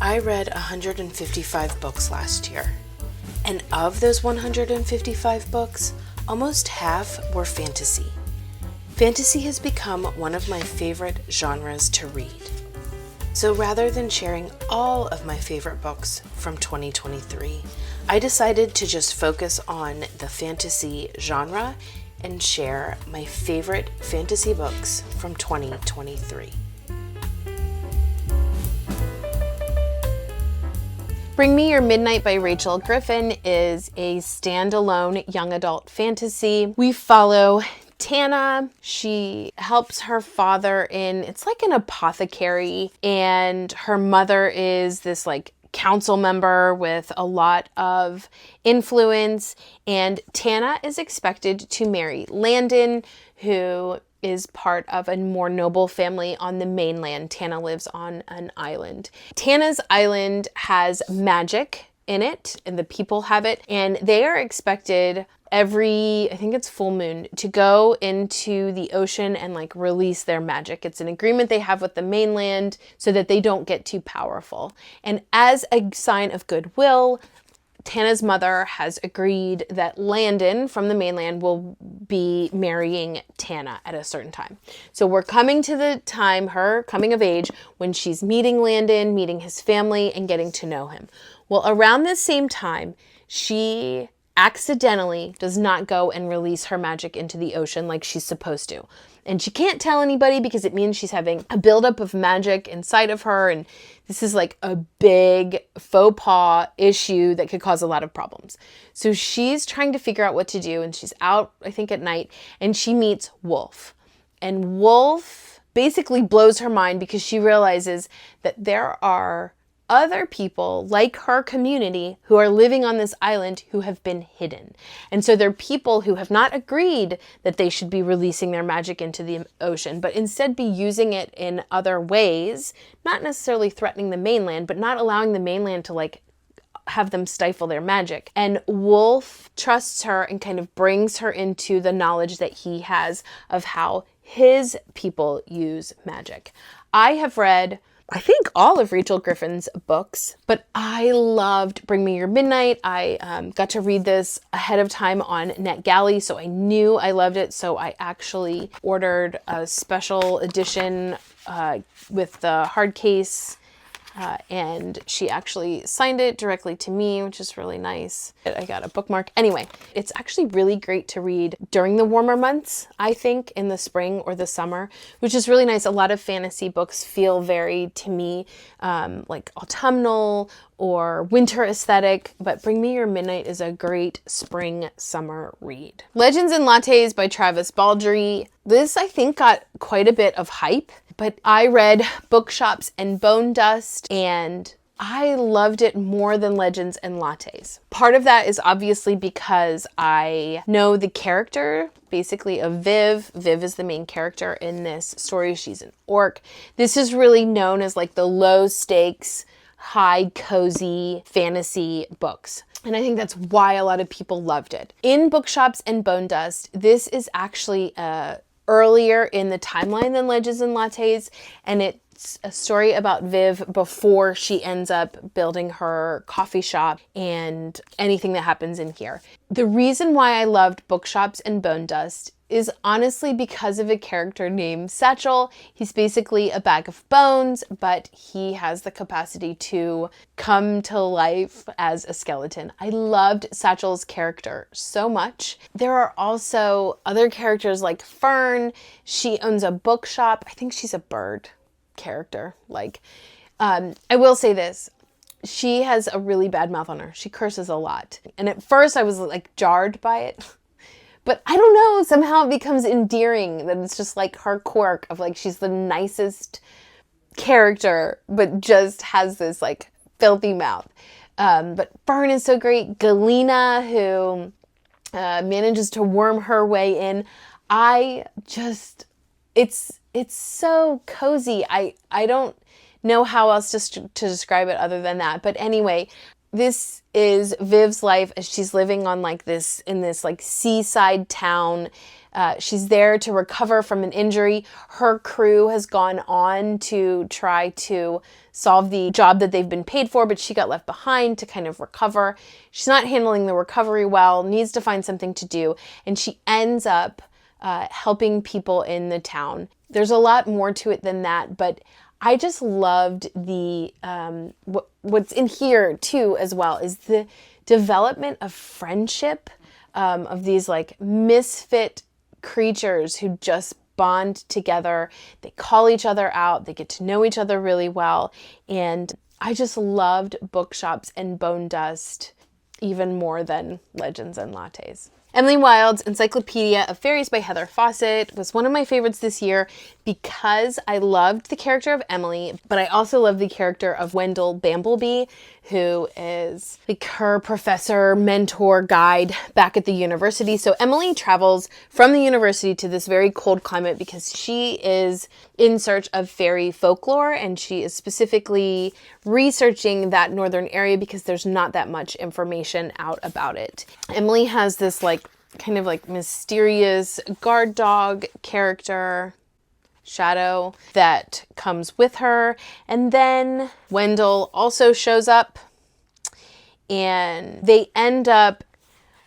I read 155 books last year, and of those 155 books, almost half were fantasy. Fantasy has become one of my favorite genres to read. So rather than sharing all of my favorite books from 2023, I decided to just focus on the fantasy genre and share my favorite fantasy books from 2023. Bring Me Your Midnight by Rachel Griffin is a standalone young adult fantasy. We follow Tana. She helps her father it's like an apothecary, and her mother is this council member with a lot of influence, and Tana is expected to marry Landon, who is part of a more noble family on the mainland. Tana lives on an island. Tana's island has magic in it, and the people have it, and they are expected every, I think it's full moon, to go into the ocean and release their magic. It's an agreement they have with the mainland so that they don't get too powerful. And as a sign of goodwill, Tana's mother has agreed that Landon from the mainland will be marrying Tana at a certain time. So we're coming to the time, her coming of age, when she's meeting Landon, meeting his family, and getting to know him. Well, around this same time, she accidentally does not go and release her magic into the ocean like she's supposed to. And she can't tell anybody because it means she's having a buildup of magic inside of her. And this is a big faux pas issue that could cause a lot of problems. So she's trying to figure out what to do. And she's out, I think, at night, and she meets Wolf. And Wolf basically blows her mind because she realizes that there are other people like her community who are living on this island who have been hidden. And so they're people who have not agreed that they should be releasing their magic into the ocean, but instead be using it in other ways, not necessarily threatening the mainland, but not allowing the mainland to have them stifle their magic. And Wolf trusts her and kind of brings her into the knowledge that he has of how his people use magic. I have read, I think, all of Rachel Griffin's books, but I loved Bring Me Your Midnight. I got to read this ahead of time on NetGalley, so I knew I loved it. So I actually ordered a special edition with the hard case, and she actually signed it directly to me, which is really nice. I got a bookmark. Anyway, it's actually really great to read during the warmer months, I think, in the spring or the summer, which is really nice. A lot of fantasy books feel very, to me, autumnal or winter aesthetic, but Bring Me Your Midnight is a great spring, summer read. Legends and Lattes by Travis Baldree. This, I think, got quite a bit of hype, but I read Bookshops and Bone Dust, and I loved it more than Legends and Lattes. Part of that is obviously because I know the character, basically, of Viv. Viv is the main character in this story. She's an orc. This is really known as the low stakes, high cozy fantasy books. And I think that's why a lot of people loved it. In Bookshops and Bone Dust, this is actually earlier in the timeline than Legends and Lattes, and it's a story about Viv before she ends up building her coffee shop and anything that happens in here. The reason why I loved Bookshops and Bone Dust is honestly because of a character named Satchel. He's basically a bag of bones, but he has the capacity to come to life as a skeleton. I loved Satchel's character so much. There are also other characters like Fern. She owns a bookshop. I think she's a bird character. I will say this. She has a really bad mouth on her. She curses a lot. And at first I was jarred by it. But I don't know, somehow it becomes endearing that it's just her quirk of she's the nicest character, but just has this filthy mouth. But Fern is so great. Galena, who manages to worm her way in. It's so cozy. I don't know how else to describe it other than that. But anyway, this is Viv's life as she's living on like this, in this like seaside town. She's there to recover from an injury. Her crew has gone on to try to solve the job that they've been paid for, but she got left behind to kind of recover. She's not handling the recovery well, needs to find something to do, and she ends up helping people in the town. There's a lot more to it than that, but I just loved the, what's in here too as well is the development of friendship, of these like misfit creatures who just bond together. They call each other out. They get to know each other really well. And I just loved Bookshops and Bone Dust even more than Legends and Lattes. Emily Wilde's Encyclopedia of Fairies by Heather Fawcett was one of my favorites this year because I loved the character of Emily, but I also loved the character of Wendell Bamblebee, who is like her professor, mentor, guide back at the university. So Emily travels from the university to this very cold climate because she is in search of fairy folklore, and she is specifically researching that northern area because there's not that much information out about it. Emily has this like kind of like mysterious guard dog character, Shadow, that comes with her. And then Wendell also shows up, and they end up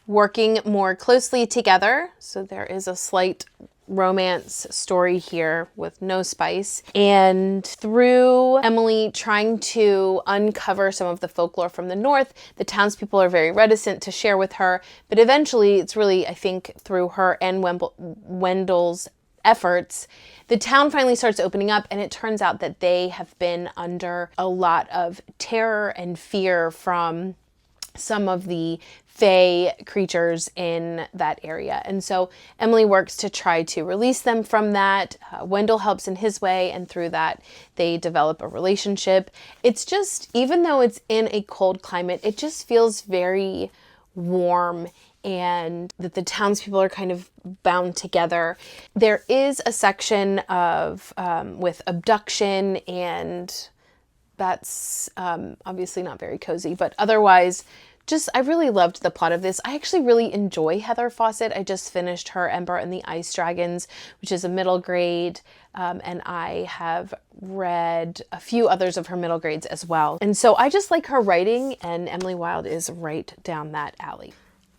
working more closely together. So there is a slight romance story here with no spice. And through Emily trying to uncover some of the folklore from the north, the townspeople are very reticent to share with her. But eventually, it's really, I think, through her and Wendell's efforts, the town finally starts opening up, and it turns out that they have been under a lot of terror and fear from some of the fae creatures in that area. And so Emily works to try to release them from that. Wendell helps in his way, and through that they develop a relationship. It's just, even though it's in a cold climate, it just feels very warm, and that the townspeople are kind of bound together. There is a section of with abduction, and that's obviously not very cozy, but otherwise, just, I really loved the plot of this. I actually really enjoy Heather Fawcett. I just finished her Ember and the Ice Dragons, which is a middle grade, and I have read a few others of her middle grades as well. And so I just like her writing, and Emily Wilde is right down that alley.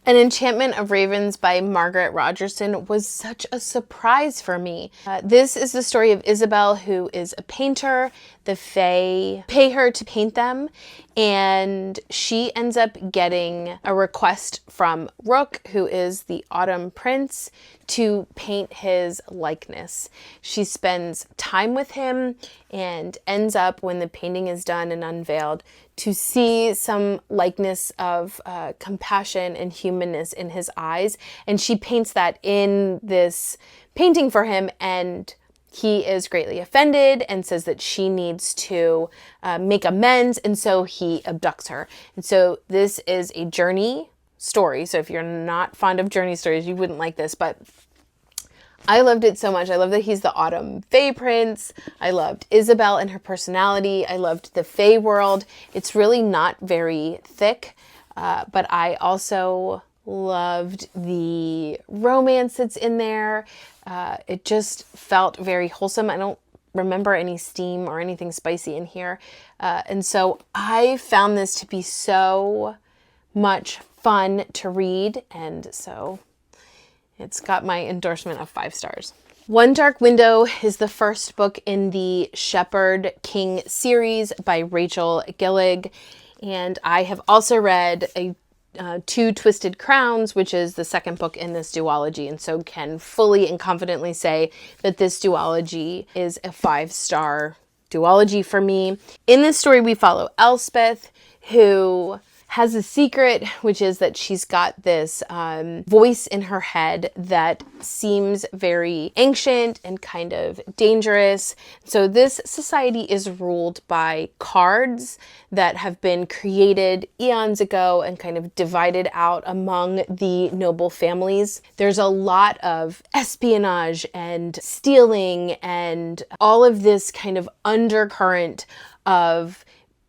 An Enchantment of Ravens by Margaret Rogerson was such a surprise for me. This is the story of Isabel, who is a painter. The fae pay her to paint them, and she ends up getting a request from Rook, who is the Autumn Prince, to paint his likeness. She spends time with him and ends up, when the painting is done and unveiled, to see some likeness of compassion and humanness in his eyes. And she paints that in this painting for him, and he is greatly offended and says that she needs to make amends, and so he abducts her. And so this is a journey story. So if you're not fond of journey stories, you wouldn't like this, but I loved it so much. I love that he's the Autumn Fae Prince. I loved Isabel and her personality. I loved the Fae world. It's really not very thick, but I also loved the romance that's in there. It just felt very wholesome. I don't remember any steam or anything spicy in here. And so I found this to be so much fun to read, and so it's got my endorsement of 5 stars. One Dark Window is the first book in the Shepherd King series by Rachel Gillig, and I have also read Two Twisted Crowns, which is the second book in this duology, and so can fully and confidently say that this duology is a 5-star duology for me. In this story, we follow Elspeth, who has a secret, which is that she's got this voice in her head that seems very ancient and kind of dangerous. So this society is ruled by cards that have been created eons ago and kind of divided out among the noble families. There's a lot of espionage and stealing and all of this kind of undercurrent of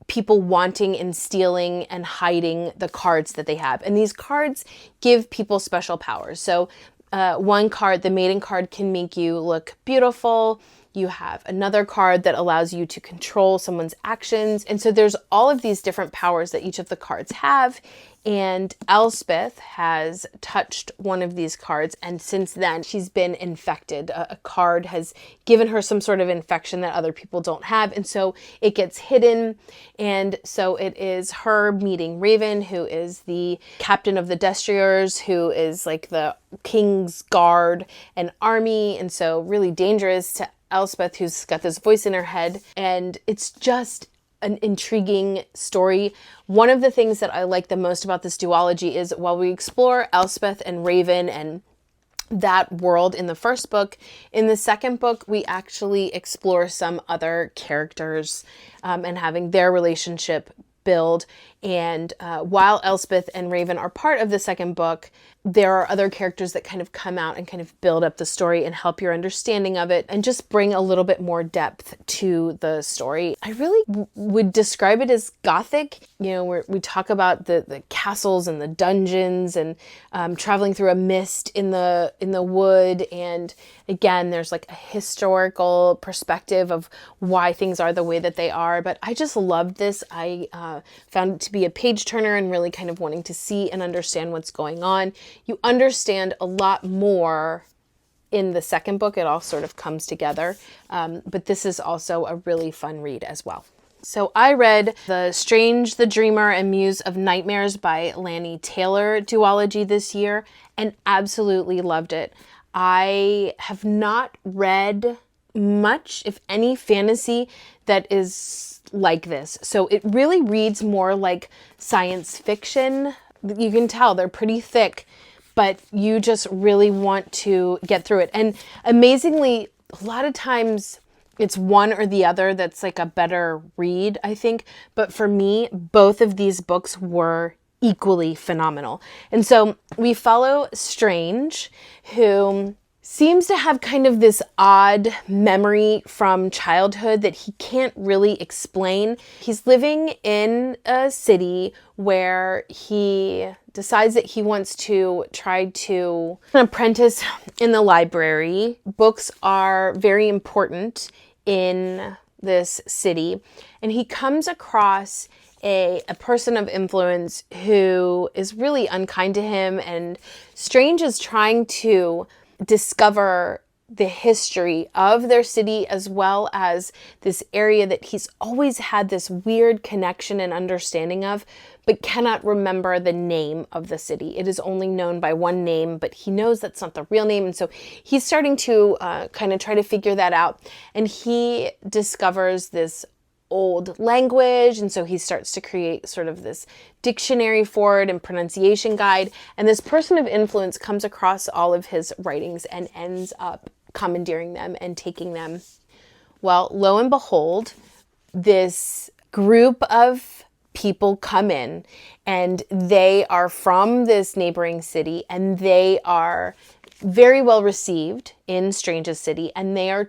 people wanting and stealing and hiding the cards that they have. And these cards give people special powers. So one card, the maiden card, can make you look beautiful. You have another card that allows you to control someone's actions. And so there's all of these different powers that each of the cards have. And Elspeth has touched one of these cards, and since then she's been infected. A card has given her some sort of infection that other people don't have, and so it gets hidden. And so it is her meeting Raven, who is the captain of the Destriers, who is like the king's guard and army, and so really dangerous to Elspeth, who's got this voice in her head. And it's just an intriguing story. One of the things that I like the most about this duology is while we explore Elspeth and Raven and that world in the first book, in the second book, we actually explore some other characters and having their relationship build. And while Elspeth and Raven are part of the second book, there are other characters that kind of come out and kind of build up the story and help your understanding of it and just bring a little bit more depth to the story. I really would describe it as gothic, you know, where we talk about the castles and the dungeons and traveling through a mist in the wood. And again, there's like a historical perspective of why things are the way that they are. But I just loved this. I found it to be a page turner and really kind of wanting to see and understand what's going on. You understand a lot more in the second book. It all sort of comes together. But this is also a really fun read as well. So I read the Strange, the Dreamer, and Muse of Nightmares by Lanny Taylor duology this year and absolutely loved it. I have not read much, if any, fantasy that is like this. So it really reads more like science fiction. You can tell they're pretty thick, but you just really want to get through it. And amazingly, a lot of times it's one or the other that's like a better read, I think. But for me, both of these books were equally phenomenal. And so we follow Strange, who seems to have kind of this odd memory from childhood that he can't really explain. He's living in a city where he decides that he wants to try to apprentice in the library. Books are very important in this city, and he comes across a person of influence who is really unkind to him, and Strange is trying to discover the history of their city as well as this area that he's always had this weird connection and understanding of, but cannot remember the name of the city. It is only known by one name, but he knows that's not the real name. And so he's starting to kind of try to figure that out. And he discovers this old language, and so he starts to create sort of this dictionary for it and pronunciation guide. And this person of influence comes across all of his writings and ends up commandeering them and taking them. Well, lo and behold, this group of people come in, and they are from this neighboring city, and they are very well received in Strange's city, and they are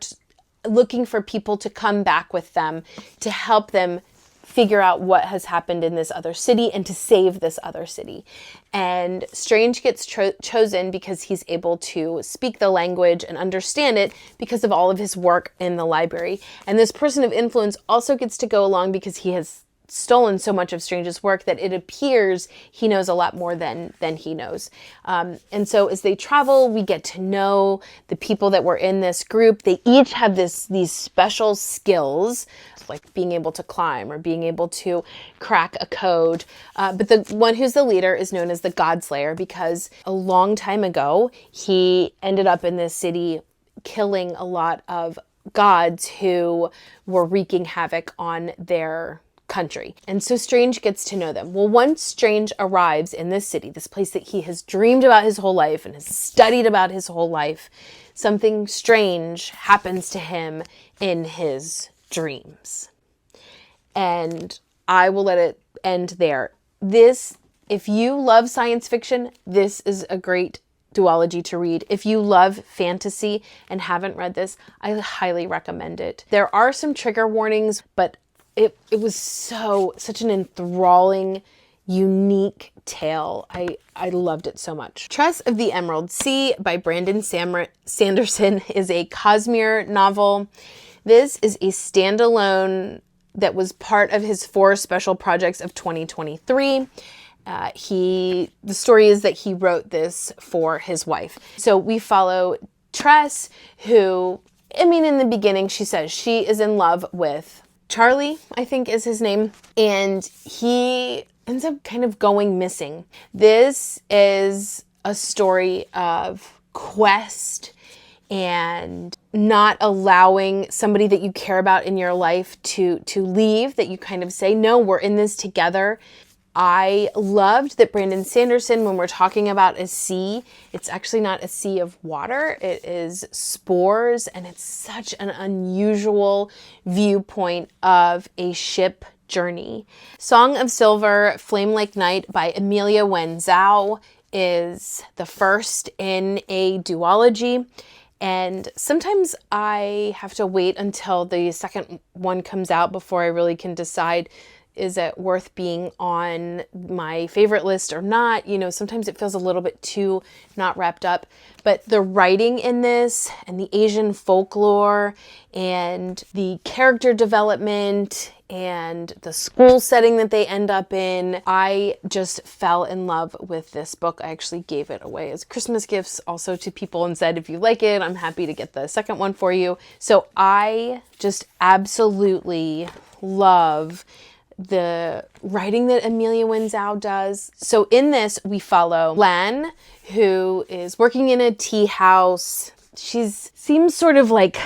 looking for people to come back with them to help them figure out what has happened in this other city and to save this other city. And Strange gets chosen because he's able to speak the language and understand it because of all of his work in the library. And this person of influence also gets to go along because he has stolen so much of Strange's work that it appears he knows a lot more than he knows. And so as they travel, we get to know the people that were in this group. They each have these special skills, like being able to climb or being able to crack a code. But the one who's the leader is known as the Godslayer because a long time ago, he ended up in this city killing a lot of gods who were wreaking havoc on their country. And so Strange gets to know them. Well, once Strange arrives in this city, this place that he has dreamed about his whole life and has studied about his whole life, something strange happens to him in his dreams. And I will let it end there. If you love science fiction, this is a great duology to read. If you love fantasy and haven't read this, I highly recommend it. There are some trigger warnings, but it was such an enthralling, unique tale. I loved it so much. Tress of the Emerald Sea by Brandon Sanderson is a Cosmere novel. This is a standalone that was part of his 4 special projects of 2023. The story is that he wrote this for his wife. So we follow Tress, who, I mean, in the beginning, she says she is in love with Charlie, I think is his name, and he ends up kind of going missing. This is a story of quest and not allowing somebody that you care about in your life to leave, that you kind of say, no, we're in this together. I loved that Brandon Sanderson, when we're talking about a sea, it's actually not a sea of water, it is spores, and it's such an unusual viewpoint of a ship journey. Song of Silver, Flame Like Night by Amelia Wen Zhao is the first in a duology. And sometimes I have to wait until the second one comes out before I really can decide, is it worth being on my favorite list or not? You know, sometimes it feels a little bit too not wrapped up. But the writing in this and the Asian folklore and the character development and the school setting that they end up in, I just fell in love with this book. I actually gave it away as Christmas gifts also to people and said, if you like it, I'm happy to get the second one for you. So I just absolutely love the writing that Amelia Wen Zhao does. So in this, we follow Lan, who is working in a tea house. Seems sort of like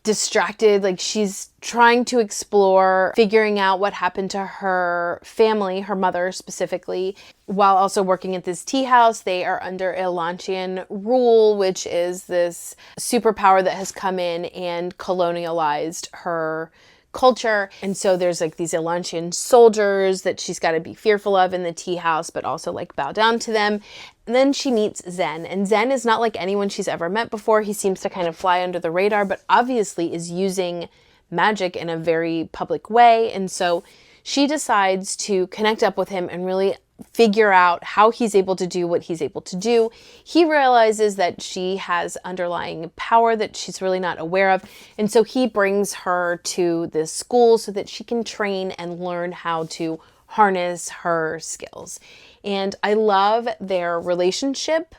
distracted, like she's trying to explore figuring out what happened to her family, her mother specifically, while also working at this tea house. They are under Elantian rule, which is this superpower that has come in and colonialized her culture. And so there's like these Elantian soldiers that she's got to be fearful of in the tea house, but also like bow down to them. And then she meets Zen, and Zen is not like anyone she's ever met before. He seems to kind of fly under the radar, but obviously is using magic in a very public way. And so she decides to connect up with him and really figure out how he's able to do what he's able to do. He realizes that she has underlying power that she's really not aware of. And so he brings her to this school so that she can train and learn how to harness her skills. And I love their relationship.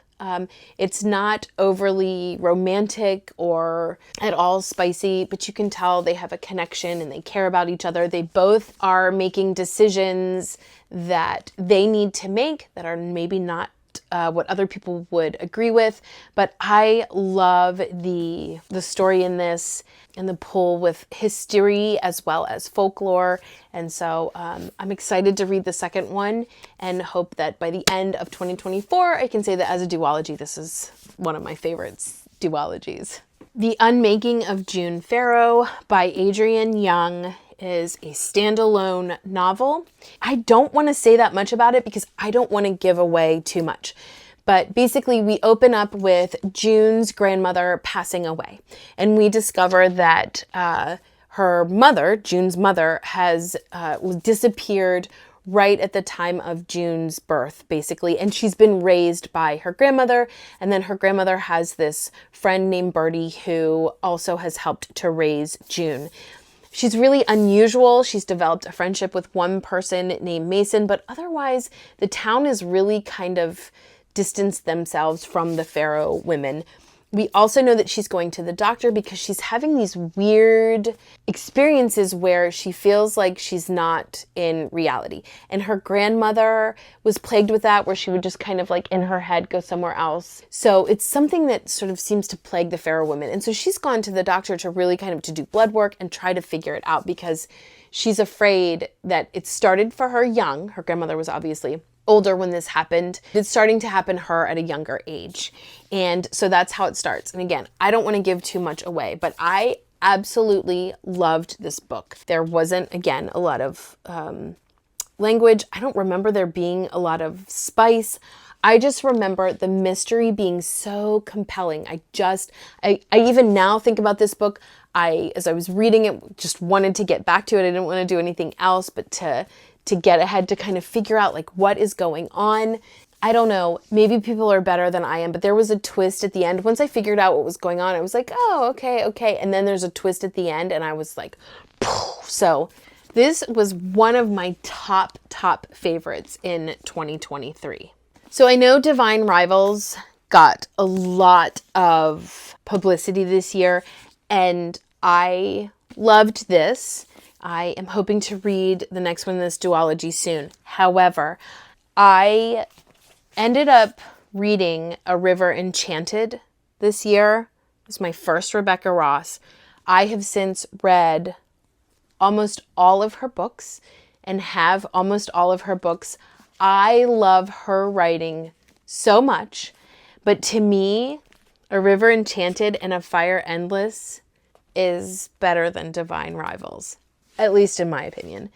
It's not overly romantic or at all spicy, but you can tell they have a connection and they care about each other. They both are making decisions that they need to make that are maybe not what other people would agree with. But I love the story in this and the pull with history as well as folklore. And so I'm excited to read the second one and hope that by the end of 2024, I can say that as a duology, this is one of my favorites duologies. The Unmaking of June Pharaoh by Adrienne Young is a standalone novel. I don't want to say that much about it because I don't want to give away too much. But basically, we open up with June's grandmother passing away. And we discover that her mother, June's mother, has disappeared right at the time of June's birth, basically. And she's been raised by her grandmother. And then her grandmother has this friend named Bertie who also has helped to raise June. She's really unusual. She's developed a friendship with one person named Mason, but otherwise the town is really kind of distanced themselves from the Pharaoh women. We also know that she's going to the doctor because she's having these weird experiences where she feels like she's not in reality. And her grandmother was plagued with that, where she would just kind of like in her head go somewhere else. So it's something that sort of seems to plague the Pharaoh women. And so she's gone to the doctor to really kind of to do blood work and try to figure it out because she's afraid that it started for her young. Her grandmother was obviously older when this happened. It's starting to happen her at a younger age. And so that's how it starts. And again, I don't want to give too much away, but I absolutely loved this book. There wasn't, again, a lot of language. I don't remember there being a lot of spice. I just remember the mystery being so compelling. I even now think about this book, as I was reading it, just wanted to get back to it. I didn't want to do anything else, but to get ahead, to kind of figure out like what is going on. I don't know, maybe people are better than I am, but there was a twist at the end. Once I figured out what was going on, I was like, oh, okay. And then there's a twist at the end and I was like, poof. So this was one of my top favorites in 2023. So I know Divine Rivals got a lot of publicity this year, and I loved this. I am hoping to read the next one in this duology soon. However, I ended up reading A River Enchanted this year. It was my first Rebecca Ross. I have since read almost all of her books and have almost all of her books. I love her writing so much, but to me, A River Enchanted and A Fire Endless is better than Divine Rivals, at least in my opinion.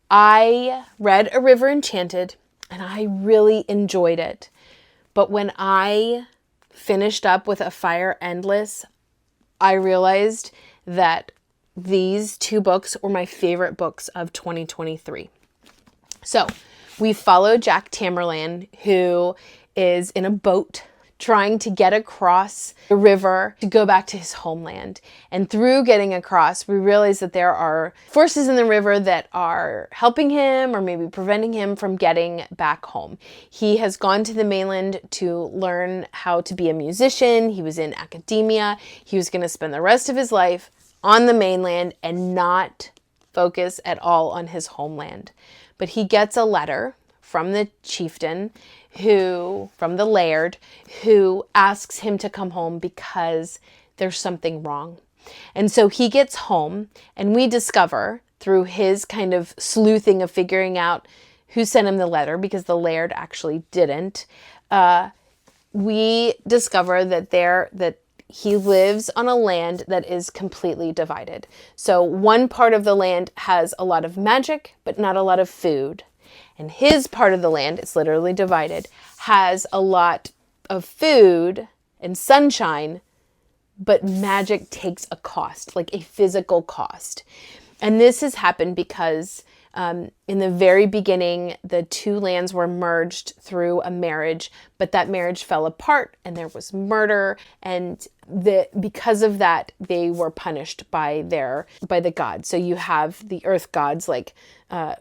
I read A River Enchanted and I really enjoyed it, but when I finished up with A Fire Endless, I realized that these two books were my favorite books of 2023. So we follow Jack Tamerlan, who is in a boat trying to get across the river to go back to his homeland. And through getting across, we realize that there are forces in the river that are helping him or maybe preventing him from getting back home. He has gone to the mainland to learn how to be a musician. He was in academia. He was going to spend the rest of his life on the mainland and not focus at all on his homeland. But he gets a letter from the chieftain from the laird, who asks him to come home because there's something wrong. And so he gets home, and we discover through his kind of sleuthing of figuring out who sent him the letter, because the laird actually didn't, we discover that he lives on a land that is completely divided. So one part of the land has a lot of magic, but not a lot of food. And his part of the land, it's literally divided, has a lot of food and sunshine, but magic takes a cost, like a physical cost. And this has happened because in the very beginning, the two lands were merged through a marriage, but that marriage fell apart and there was murder. And because of that, they were punished by the gods. So you have the earth gods like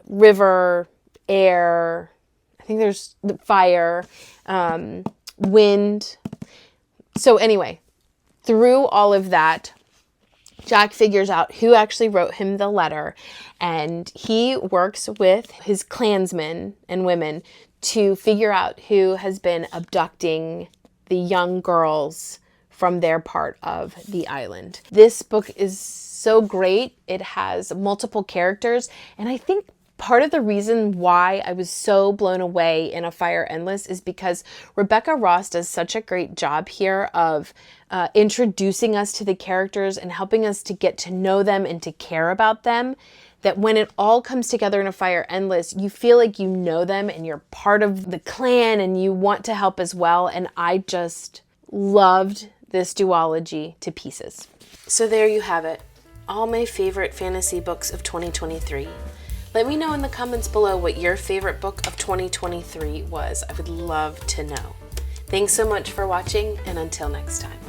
river, air, I think there's the fire, wind. So anyway, through all of that, Jack figures out who actually wrote him the letter, and he works with his clansmen and women to figure out who has been abducting the young girls from their part of the island. This book is so great. It has multiple characters, and I think part of the reason why I was so blown away in A Fire Endless is because Rebecca Ross does such a great job here of introducing us to the characters and helping us to get to know them and to care about them, that when it all comes together in A Fire Endless, you feel like you know them and you're part of the clan and you want to help as well. And I just loved this duology to pieces. So there you have it. All my favorite fantasy books of 2023. Let me know in the comments below what your favorite book of 2023 was. I would love to know. Thanks so much for watching, and until next time.